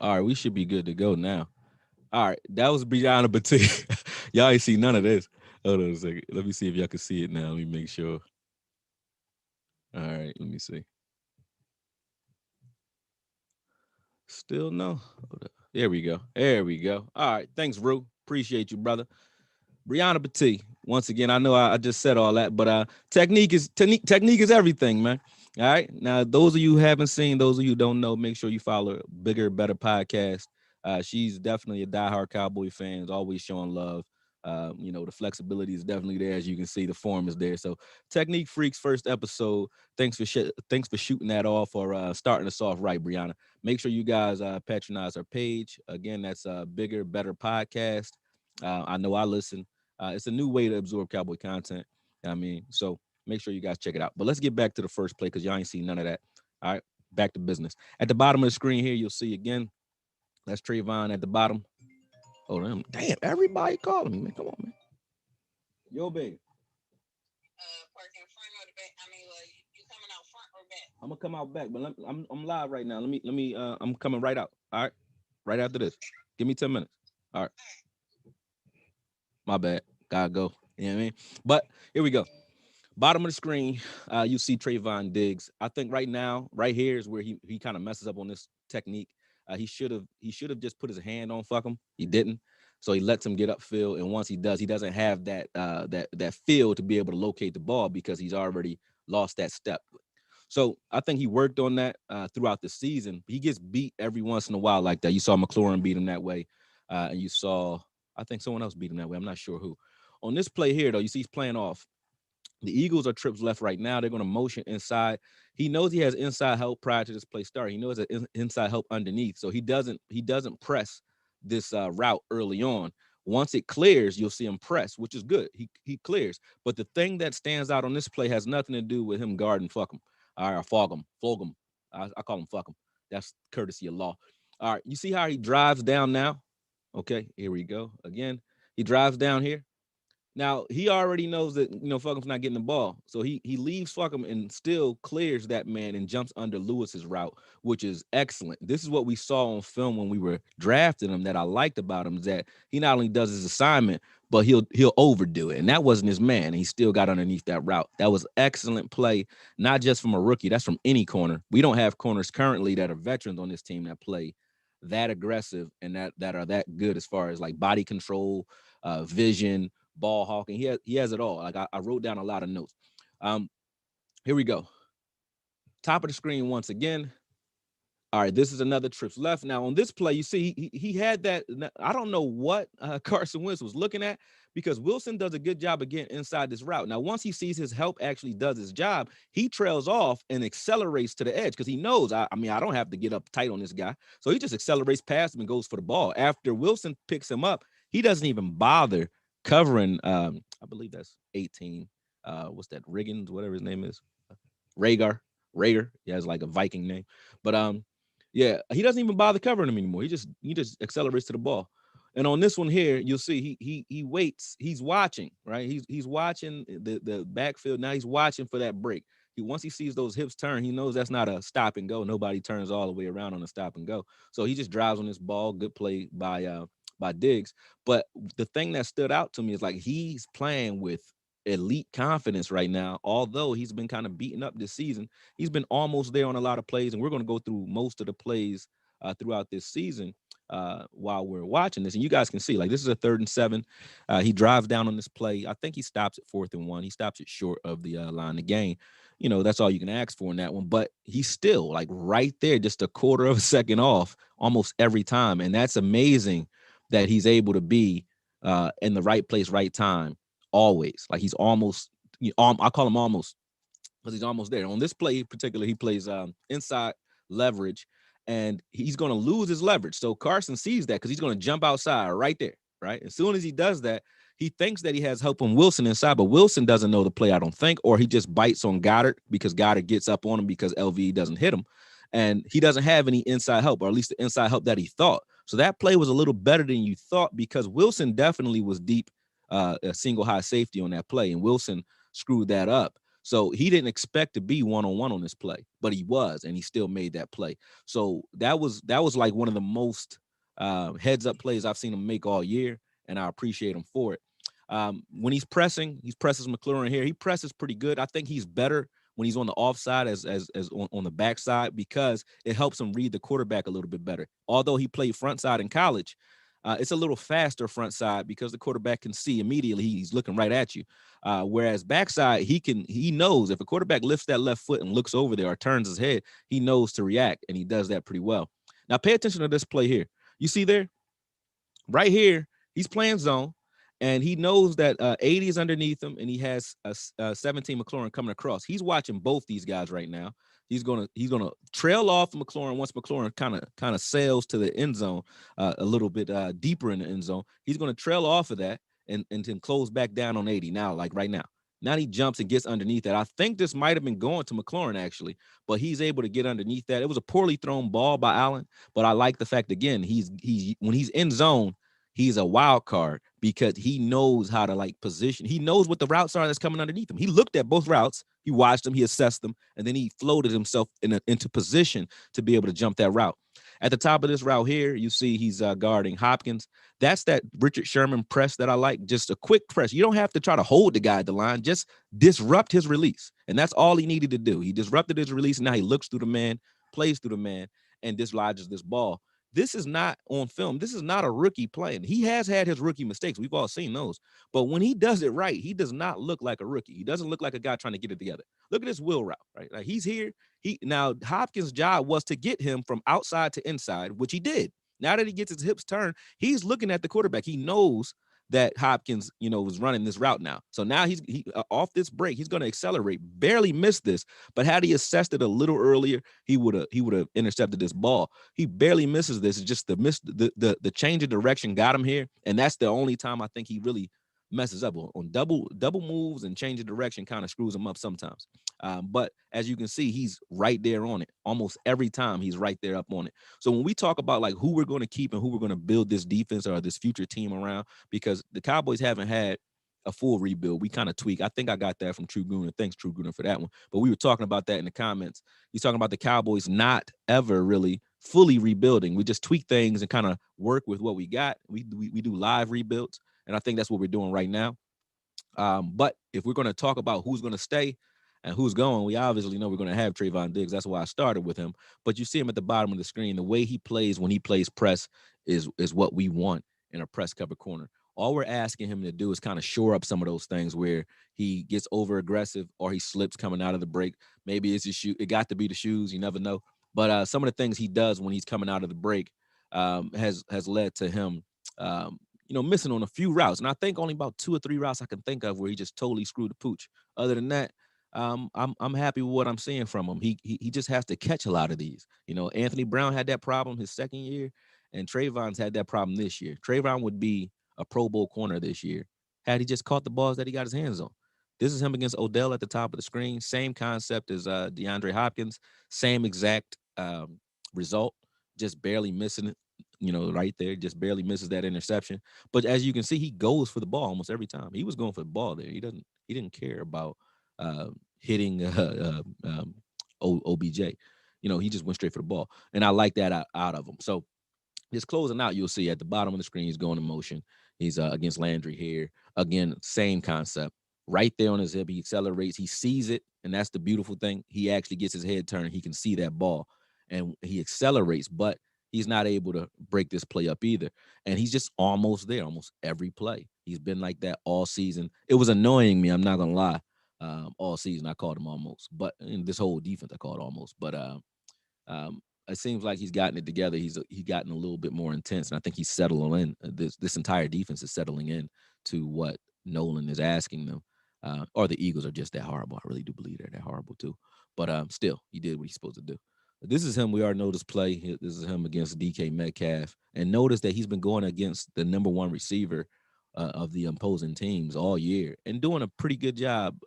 All right, we should be good to go now. All right, that was Brianna Batia. Y'all ain't see none of this. Hold on a second. Let me see if y'all can see it now. Let me make sure. All right, let me see. Still no. Hold up. There we go. There we go. All right, thanks, Rue. Appreciate you, brother. Brianna Batia. Once again, I know I just said all that, but technique is everything, man. All right. Now, those of you who haven't seen, those of you who don't know, make sure you follow Bigger, Better Podcast. She's definitely a diehard Cowboy fan, is always showing love. The flexibility is definitely there, as you can see. The form is there. So, Technique Freaks first episode. Thanks for shooting that off or starting us off right, Brianna. Make sure you guys patronize our page. Again, that's Bigger, Better Podcast. I know I listen. It's a new way to absorb Cowboy content. I mean, so make sure you guys check it out. But let's get back to the first play because y'all ain't seen none of that. All right, back to business. At the bottom of the screen here, you'll see again. That's Trevon at the bottom. Oh, damn, everybody calling me, man. Come on, man. Yo, baby. Parking front or the back? I mean, you coming out front or back? I'm gonna come out back, but I'm live right now. Let me. I'm coming right out. All right, right after this. Give me 10 minutes. All right. My bad. Gotta go. You know what I mean? But here we go. Bottom of the screen, you see Trevon Diggs. I think right now, right here is where he kind of messes up on this technique. He should have just put his hand on fuck him. He didn't. So he lets him get upfield. And once he does, he doesn't have that feel to be able to locate the ball because he's already lost that step. So I think he worked on that throughout the season. He gets beat every once in a while like that. You saw McLaurin beat him that way. And you saw, I think someone else beat him that way. I'm not sure who. On this play here, though, you see he's playing off. The Eagles are trips left right now. They're going to motion inside. He knows he has inside help prior to this play start. He knows that inside help underneath. So he doesn't press this route early on. Once it clears, you'll see him press, which is good. He clears. But the thing that stands out on this play has nothing to do with him guarding fuck him. Or flog him. I call him fuck him. That's courtesy of law. All right, you see how he drives down now? Okay, here we go. Again, he drives down here. Now he already knows that Fuckham's not getting the ball, so he leaves Fuckham and still clears that man and jumps under Lewis's route, which is excellent. This is what we saw on film when we were drafting him that I liked about him is that he not only does his assignment, but he'll overdo it, and that wasn't his man. And he still got underneath that route. That was excellent play, not just from a rookie. That's from any corner. We don't have corners currently that are veterans on this team that play that aggressive and that are that good as far as like body control, vision, ball hawking. He has it all. Like I wrote down a lot of notes. Here we go. Top of the screen once again. All right, this is another trips left. Now on this play, you see he had that. I don't know what Carson Wentz was looking at because Wilson does a good job of getting inside this route. Now once he sees his help actually does his job, he trails off and accelerates to the edge because he knows. I mean, I don't have to get up tight on this guy, so he just accelerates past him and goes for the ball. After Wilson picks him up, he doesn't even bother covering. I believe that's 18. What's that? Riggins, whatever his name is, Rager. He has like a Viking name, but yeah, he doesn't even bother covering him anymore. He just accelerates to the ball. And on this one here, you'll see he waits. He's watching, right? He's watching the backfield. Now he's watching for that break. Once he sees those hips turn, he knows that's not a stop and go. Nobody turns all the way around on a stop and go. So he just drives on this ball. Good play by Diggs. But the thing that stood out to me is like he's playing with elite confidence right now, although he's been kind of beaten up this season. He's been almost there on a lot of plays, and we're going to go through most of the plays throughout this season while we're watching this. And you guys can see, like, this is a 3rd and 7. He drives down on this play. I think he stops at 4th and 1. He stops it short of the line of game. That's all you can ask for in that one. But he's still, like, right there, just a quarter of a second off almost every time. And that's amazing that he's able to be in the right place, right time, always. Like he's almost, I call him almost because he's almost there. On this play in particular, he plays inside leverage, and he's going to lose his leverage. So Carson sees that because he's going to jump outside right there, right? As soon as he does that, he thinks that he has help on Wilson inside, but Wilson doesn't know the play, I don't think, or he just bites on Goddard because Goddard gets up on him because LV doesn't hit him. And he doesn't have any inside help, or at least the inside help that he thought. So that play was a little better than you thought because Wilson definitely was deep, a single high safety on that play, and Wilson screwed that up. So he didn't expect to be one-on-one on this play, but he was, and he still made that play. So that was like one of the most heads up plays I've seen him make all year, and I appreciate him for it. When he's pressing, he presses McLaurin here. He presses pretty good. I think he's better when he's on the offside as on the backside, because it helps him read the quarterback a little bit better. Although he played front side in college, it's a little faster front side because the quarterback can see immediately he's looking right at you. Whereas backside, he knows if a quarterback lifts that left foot and looks over there or turns his head, he knows to react, and he does that pretty well. Now pay attention to this play here. You see there, right here, he's playing zone, and he knows that 80 is underneath him, and he has a 17 McLaurin coming across. He's watching both these guys right now. He's gonna trail off McLaurin once McLaurin kind of sails to the end zone, a little bit deeper in the end zone. He's gonna trail off of that and then close back down on 80 now, like right now. Now he jumps and gets underneath that. I think this might have been going to McLaurin actually, but he's able to get underneath that. It was a poorly thrown ball by Allen, but I like the fact again he's when he's in zone, he's a wild card because he knows how to like position. He knows what the routes are that's coming underneath him. He looked at both routes, he watched them, he assessed them, and then he floated himself into position to be able to jump that route. At the top of this route here, you see he's guarding Hopkins. That's that Richard Sherman press that I like. Just a quick press. You don't have to try to hold the guy at the line. Just disrupt his release. And that's all he needed to do. He disrupted his release, and now he looks through the man, plays through the man, and dislodges this ball. This is not on film. This is not a rookie playing. He has had his rookie mistakes. We've all seen those. But when he does it right, he does not look like a rookie. He doesn't look like a guy trying to get it together. Look at this wheel route, right? Like he's here. Now Hopkins' job was to get him from outside to inside, which he did. Now that he gets his hips turned, he's looking at the quarterback. He knows that Hopkins, was running this route now. So now he's off this break. He's going to accelerate. Barely missed this, but had he assessed it a little earlier, he would have intercepted this ball. He barely misses this. It's just the change of direction got him here, and that's the only time I think he really messes up on double moves, and change of direction kind of screws him up sometimes. But as you can see, he's right there on it. Almost every time he's right there up on it. So when we talk about like who we're going to keep and who we're going to build this defense or this future team around, because the Cowboys haven't had a full rebuild, we kind of tweak. I think I got that from True Gooner. Thanks, True Gooner, for that one. But we were talking about that in the comments. He's talking about the Cowboys not ever really fully rebuilding. We just tweak things and kind of work with what we got. We do live rebuilds, and I think that's what we're doing right now. But if we're going to talk about who's going to stay and who's going, we obviously know we're going to have Trevon Diggs. That's why I started with him. But you see him at the bottom of the screen. The way he plays when he plays press is what we want in a press cover corner. All we're asking him to do is kind of shore up some of those things where he gets over aggressive or he slips coming out of the break. Maybe it's his shoe. It got to be the shoes. You never know. But some of the things he does when he's coming out of the break has led to him missing on a few routes. And I think only about 2 or 3 routes I can think of where he just totally screwed the pooch. Other than that, I'm happy with what I'm seeing from him. He just has to catch a lot of these. Anthony Brown had that problem his second year, and Trayvon's had that problem this year. Trayvon would be a Pro Bowl corner this year had he just caught the balls that he got his hands on. This is him against Odell at the top of the screen. Same concept as DeAndre Hopkins. Same exact result, just barely missing it. Right there, just barely misses that interception. But as you can see, he goes for the ball almost every time. He was going for the ball there. He didn't care about hitting OBJ. He just went straight for the ball, and I like that out of him. So just closing out, you'll see at the bottom of the screen, he's going in motion. He's against Landry here. Again, same concept. Right there on his hip, he accelerates. He sees it, and that's the beautiful thing. He actually gets his head turned. He can see that ball, and he accelerates, but he's not able to break this play up either. And he's just almost there, almost every play. He's been like that all season. It was annoying me, I'm not going to lie. All season, I called him almost. But in this whole defense, I called almost. But it seems like he's gotten it together. He's gotten a little bit more intense, and I think he's settling in. This entire defense is settling in to what Nolan is asking them. Or the Eagles are just that horrible. I really do believe they're that horrible too. But still, he did what he's supposed to do. This is him. We already know this play. This is him against DK Metcalf. And notice that he's been going against the number one receiver of the opposing teams all year and doing a pretty good job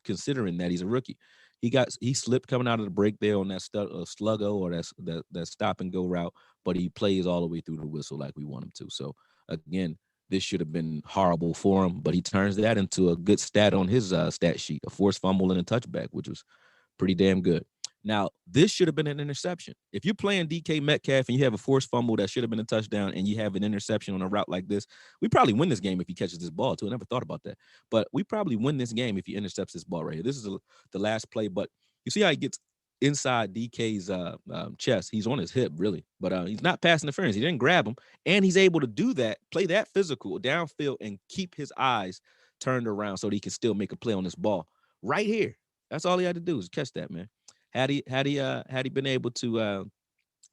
considering that he's a rookie. He slipped coming out of the break there on that sluggo or that stop and go route, but he plays all the way through the whistle like we want him to. So again, this should have been horrible for him, but he turns that into a good stat on his stat sheet, a forced fumble and a touchback, which was pretty damn good. Now, this should have been an interception. If you're playing DK Metcalf and you have a forced fumble that should have been a touchdown and you have an interception on a route like this, we probably win this game if he catches this ball, too. I never thought about that. But we probably win this game if he intercepts this ball right here. This is the last play, but you see how he gets inside DK's chest. He's on his hip, really, but he's not pass interference. He didn't grab him, and he's able to do that, play that physical downfield, and keep his eyes turned around so that he can still make a play on this ball right here. That's all he had to do is catch that, man. Had he been able to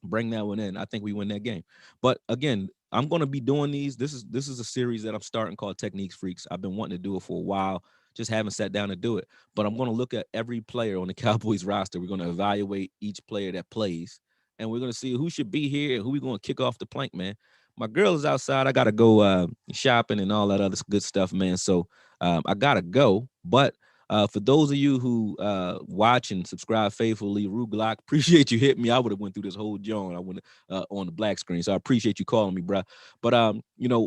bring that one in, I think we win that game. But again, I'm going to be doing these. This is a series that I'm starting called Techniques Freaks. I've been wanting to do it for a while, just haven't sat down to do it. But I'm going to look at every player on the Cowboys roster. We're going to evaluate each player that plays, and we're going to see who should be here and who we're going to kick off the plank, man. My girl is outside. I got to go shopping and all that other good stuff, man. So I got to go. But for those of you who watch and subscribe faithfully, Rue Glock, appreciate you hitting me. I would have went through this whole joint. I went on the black screen, so I appreciate you calling me, bro. But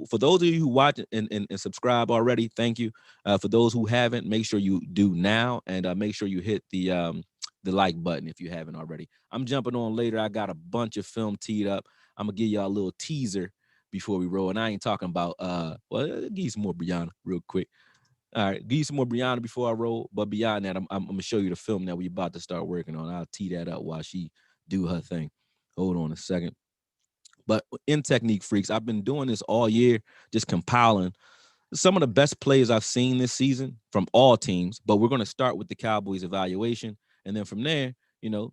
for those of you who watch and subscribe already, thank you. For those who haven't, make sure you do now, and make sure you hit the like button if you haven't already. I'm jumping on later. I got a bunch of film teed up. I'm gonna give y'all a little teaser before we roll, and I ain't talking about give you some more Brianna real quick. All right, give you some more Brianna before I roll. But beyond that, I'm gonna show you the film that we about to start working on. I'll tee that up while she do her thing. Hold on a second. But in Technique Freaks, I've been doing this all year, just compiling some of the best plays I've seen this season from all teams. But we're gonna start with the Cowboys evaluation, and then from there,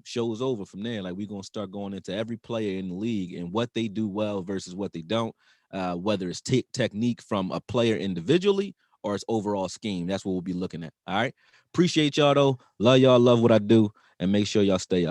show's over from there. Like we're gonna start going into every player in the league and what they do well versus what they don't. Whether it's technique from a player individually or its overall scheme. That's what we'll be looking at. All right. Appreciate y'all though. Love y'all. Love what I do. And make sure y'all stay up.